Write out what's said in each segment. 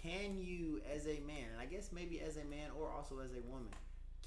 can you, as a man, and I guess maybe as a man or also as a woman,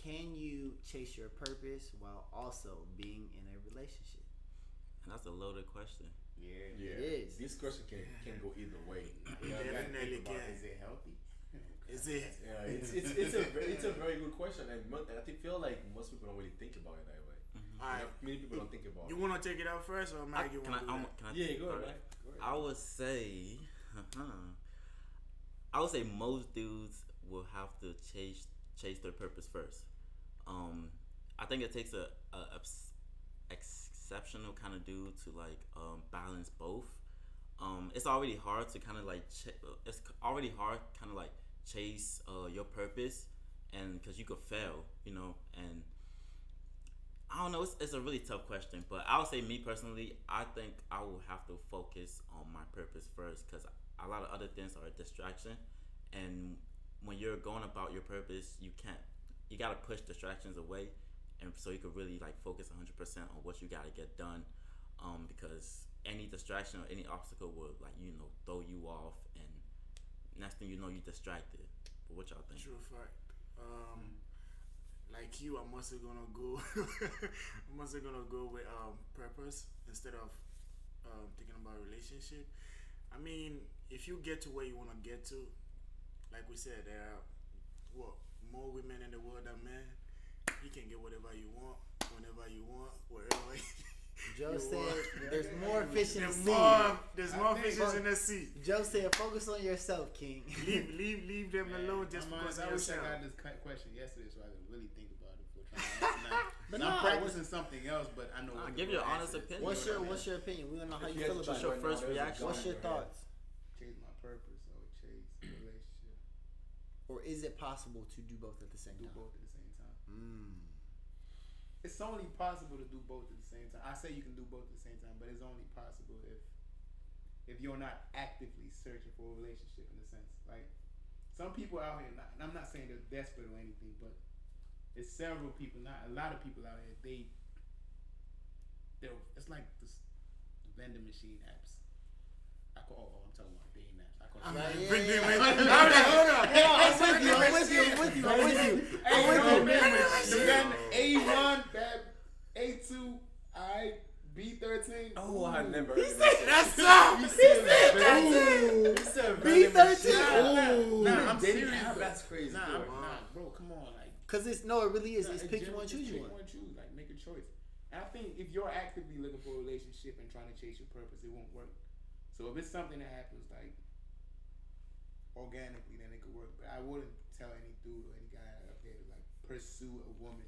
can you chase your purpose while also being in a relationship? And that's a loaded question. Yeah. It is. This question can go either way. Definitely can. Is it healthy? Is it? Yeah, it's a very good question, and I feel like most people don't really think about it that way. All right. Many people don't think about You it. want to take it out first, or Mike? You want to do that? Yeah, go ahead. I would say, most dudes will have to chase their purpose first. I think it takes a exceptional kind of dude to like balance both. It's already hard to kind of like chase your purpose, and because you could fail, and I don't know. It's a really tough question, but I would say me personally, I think I will have to focus on my purpose first, because a lot of other things are a distraction, and when you're going about your purpose, you gotta push distractions away, and so you could really like focus 100% on what you gotta get done, because any distraction or any obstacle will throw you off, and next thing you know, you're distracted. But what y'all think? True fact. Like you, I'm also gonna go. With purpose instead of thinking about relationship. I mean, if you get to where you want to get to, like we said, there are more women in the world than men. You can get whatever you want, whenever you want, wherever. Joe said there's more fish in the sea. There's more fishes in the sea. Joe said focus on yourself, King. Leave them alone just because I of wish I yourself. got this question yesterday so I could really think about it before trying to answer now. But I'm practicing something else, but I know. Give your honest opinion. What's your opinion? We don't know how you feel about it. What's your first reaction? What's your thoughts? Chase my purpose or chase a relationship. Or is it possible to do both at the same time? Do both at the same time. It's only possible to do both at the same time. I say you can do both at the same time, but it's only possible if you're not actively searching for a relationship, in a sense. Like, some people out here, and I'm not saying they're desperate or anything, but it's several people, not a lot of people out here, it's like the vending machine apps. I'm talking about dating apps. I call A1, A2, B13. Oh, I never. He said that's up. He said B13. Nah, I'm serious. That's crazy. Nah, bro, come on, like. Cause it really is. It's pick one, choose one. Like, make a choice. And I think if you're actively looking for a relationship and trying to chase your purpose, it won't work. So if it's something that happens like organically, then it could work. But I wouldn't tell any dude or any guy up there to like pursue a woman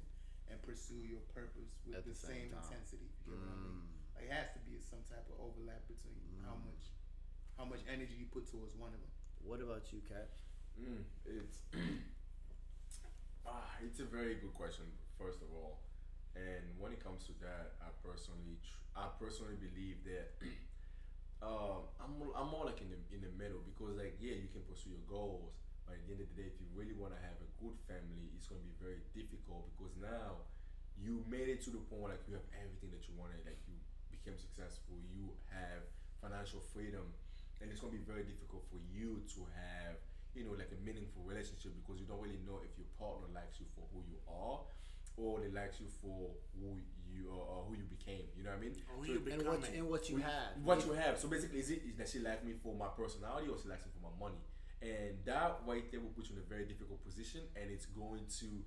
and pursue your purpose with at the same intensity. You get what I mean? Like, it has to be some type of overlap between how much energy you put towards one of them. What about you, Cap? It's a very good question, first of all. And when it comes to that, I personally believe that I'm more like in the middle, because like, yeah, you can pursue your goals, but at the end of the day, if you really want to have a good family, it's going to be very difficult, because now you made it to the point where like you have everything that you wanted, like you became successful, you have financial freedom, and it's going to be very difficult for you to have like a meaningful relationship, because you don't really know if your partner likes you for who you are, or they likes you for who you are, or who you became. You know what I mean? And what you have. What you have. So basically, is that she likes me for my personality, or she likes me for my money? And that right there will put you in a very difficult position, and it's going to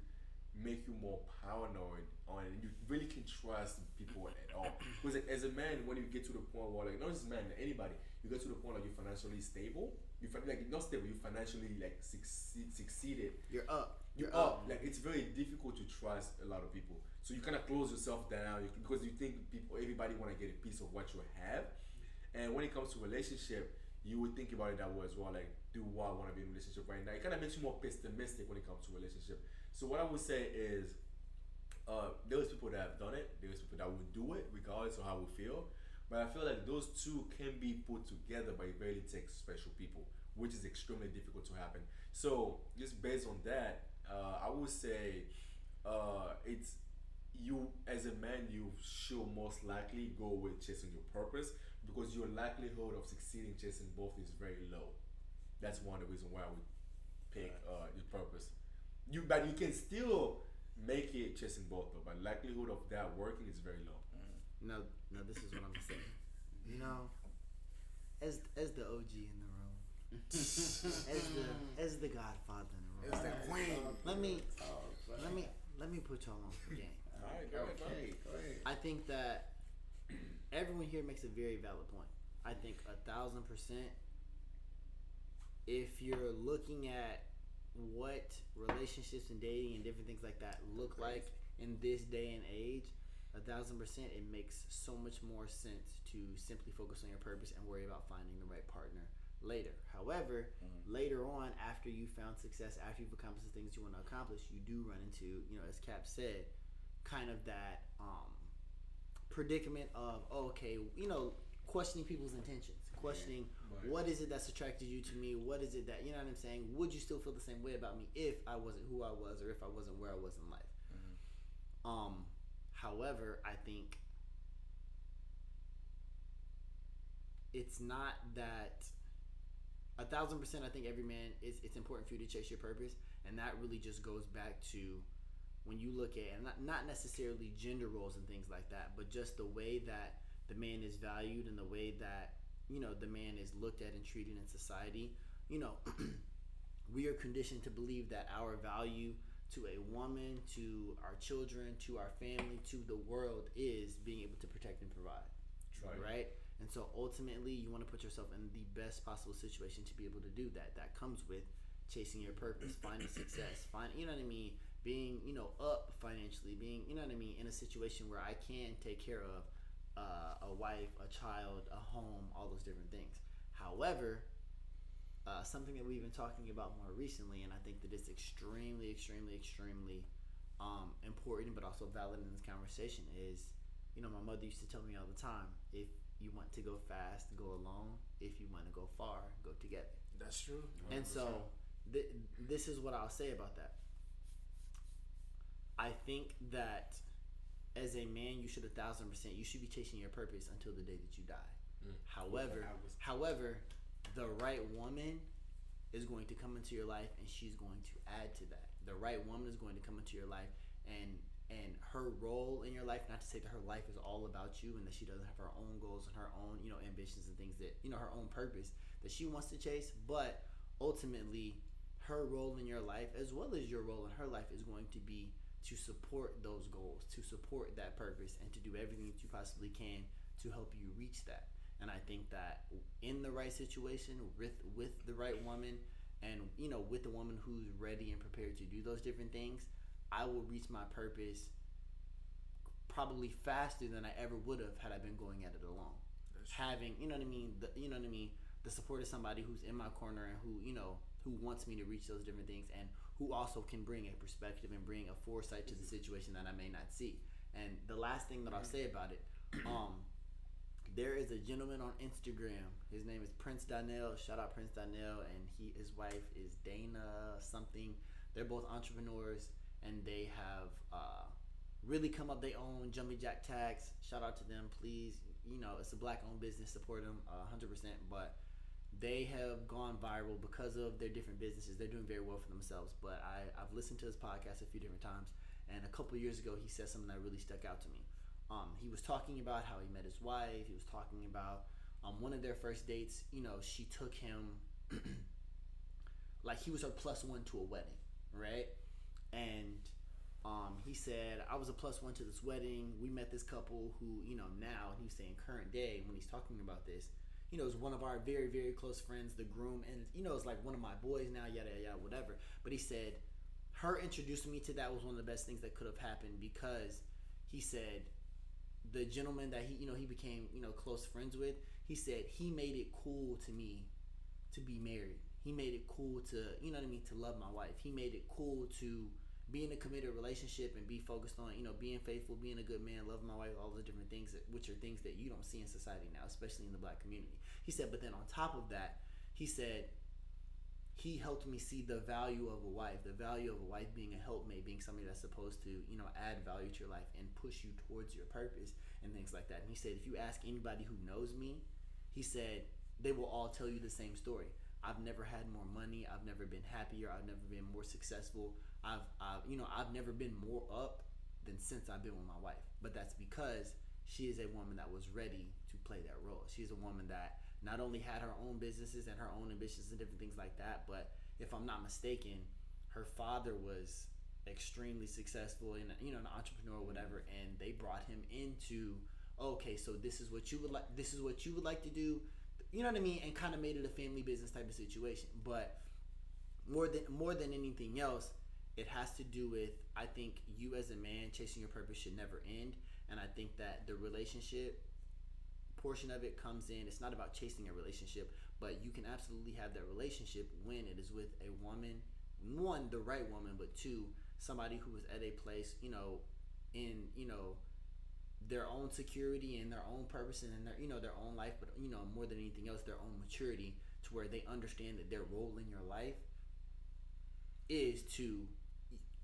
make you more paranoid on it. You really can trust people at all. Because as a man, when you get to the point where, like, not just man, anybody, you get to the point like you're financially stable. You're not stable. You financially like succeeded. You're up. You're up. Like, it's very difficult to trust a lot of people. So you kind of close yourself down because you think everybody want to get a piece of what you have. And when it comes to relationship, you would think about it that way as well. Like, do I want to be in a relationship right now? It kind of makes you more pessimistic when it comes to relationship. So what I would say is, there's people that have done it. There's people that will do it regardless of how we feel. But I feel like those two can be put together, but it really takes special people, which is extremely difficult to happen. So just based on that, I would say it's you as a man, you should most likely go with chasing your purpose, because your likelihood of succeeding chasing both is very low. That's one of the reasons why I would pick your purpose. But you can still make it chasing both though, but likelihood of that working is very low. No, this is what I'm saying. You know, as the OG in the room, as the Godfather in the room, It's the queen. let me put y'all on the game. All right, go ahead. I think that everyone here makes a very valid point. I think 1,000%. If you're looking at what relationships and dating and different things like that look like in this day and age, 1,000%, it makes so much more sense to simply focus on your purpose and worry about finding the right partner later. However, later on, after you found success, after you've accomplished the things you want to accomplish, you do run into, as Cap said, kind of that predicament of, questioning people's intentions, questioning what is it that's attracted you to me, what is it that, you know what I'm saying, would you still feel the same way about me if I wasn't who I was or if I wasn't where I was in life. However, I think it's not that 1,000%. I think every man, it's important for you to chase your purpose, and that really just goes back to when you look at, and not necessarily gender roles and things like that, but just the way that the man is valued and the way that the man is looked at and treated in society. We are conditioned to believe that our value to a woman, to our children, to our family, to the world is being able to protect and provide. Right? And so ultimately you want to put yourself in the best possible situation to be able to do that. That comes with chasing your purpose, finding success, being, up financially, being, in a situation where I can take care of a wife, a child, a home, all those different things. However, something that we've been talking about more recently, and I think that it's extremely, extremely, extremely important, but also valid in this conversation is, my mother used to tell me all the time, if you want to go fast, go alone. If you want to go far, go together. That's true. 100%. And so this is what I'll say about that. I think that as a man, you should 1,000%, you should be chasing your purpose until the day that you die. However, the right woman is going to come into your life and she's going to add to that. The right woman is going to come into your life and her role in your life, not to say that her life is all about you and that she doesn't have her own goals and her own, ambitions and things that, her own purpose that she wants to chase, but ultimately her role in your life as well as your role in her life is going to be to support those goals, to support that purpose, and to do everything that you possibly can to help you reach that. And I think that in the right situation with the right woman and, with the woman who's ready and prepared to do those different things, I will reach my purpose probably faster than I ever would have had I been going at it alone. Having, the support of somebody who's in my corner and who wants me to reach those different things and who also can bring a perspective and bring a foresight to the situation that I may not see. And the last thing that I'll say about it, there is a gentleman on Instagram. His name is Prince Donnell. Shout out Prince Donnell, and his wife is Dana something. They're both entrepreneurs, and they have really come up their own jumping jack tags. Shout out to them, please. It's a black-owned business. Support them 100%. But they have gone viral because of their different businesses. They're doing very well for themselves. But I've listened to his podcast a few different times, and a couple of years ago, he said something that really stuck out to me. He was talking about how he met his wife. He was talking about one of their first dates. She took him like he was her plus one to a wedding, right? And he said, I was a plus one to this wedding. We met this couple who, now, and he's saying current day when he's talking about this, is one of our very, very close friends, the groom, and, it's like one of my boys now, yada, yada, whatever. But he said, her introducing me to that was one of the best things that could have happened because he said, the gentleman that he became, close friends with, he said he made it cool to me to be married. He made it cool to, to love my wife. He made it cool to be in a committed relationship and be focused on, being faithful, being a good man, loving my wife, all the different things, which are things that you don't see in society now, especially in the black community. He said, but then on top of that, he said, he helped me see the value of a wife being a helpmate, being somebody that's supposed to, add value to your life and push you towards your purpose and things like that. And he said, if you ask anybody who knows me, he said, they will all tell you the same story. I've never had more money. I've never been happier. I've never been more successful. I've never been more up than since I've been with my wife. But that's because she is a woman that was ready to play that role. She's a woman that not only had her own businesses and her own ambitions and different things like that, but if I'm not mistaken, her father was extremely successful and an entrepreneur or whatever, and they brought him into, okay, so this is what you would like to do, you know what I mean, and kind of made it a family business type of situation. But more than anything else, it has to do with, I think, you as a man chasing your purpose should never end. And I think that the relationship portion of it comes in. It's not about chasing a relationship, but you can absolutely have that relationship when it is with a woman, one, the right woman, but two, somebody who is at a place, in their own security and their own purpose and their own life, but more than anything else, their own maturity, to where they understand that their role in your life is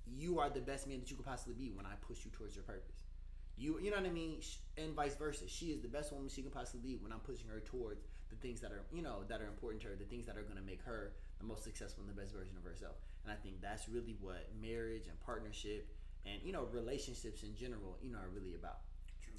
you are the best man that you could possibly be when I push you towards your purpose. You know what I mean, and vice versa. She is the best woman she can possibly be when I'm pushing her towards the things that are that are important to her, the things that are going to make her the most successful and the best version of herself. And I think that's really what marriage and partnership and relationships in general are really about.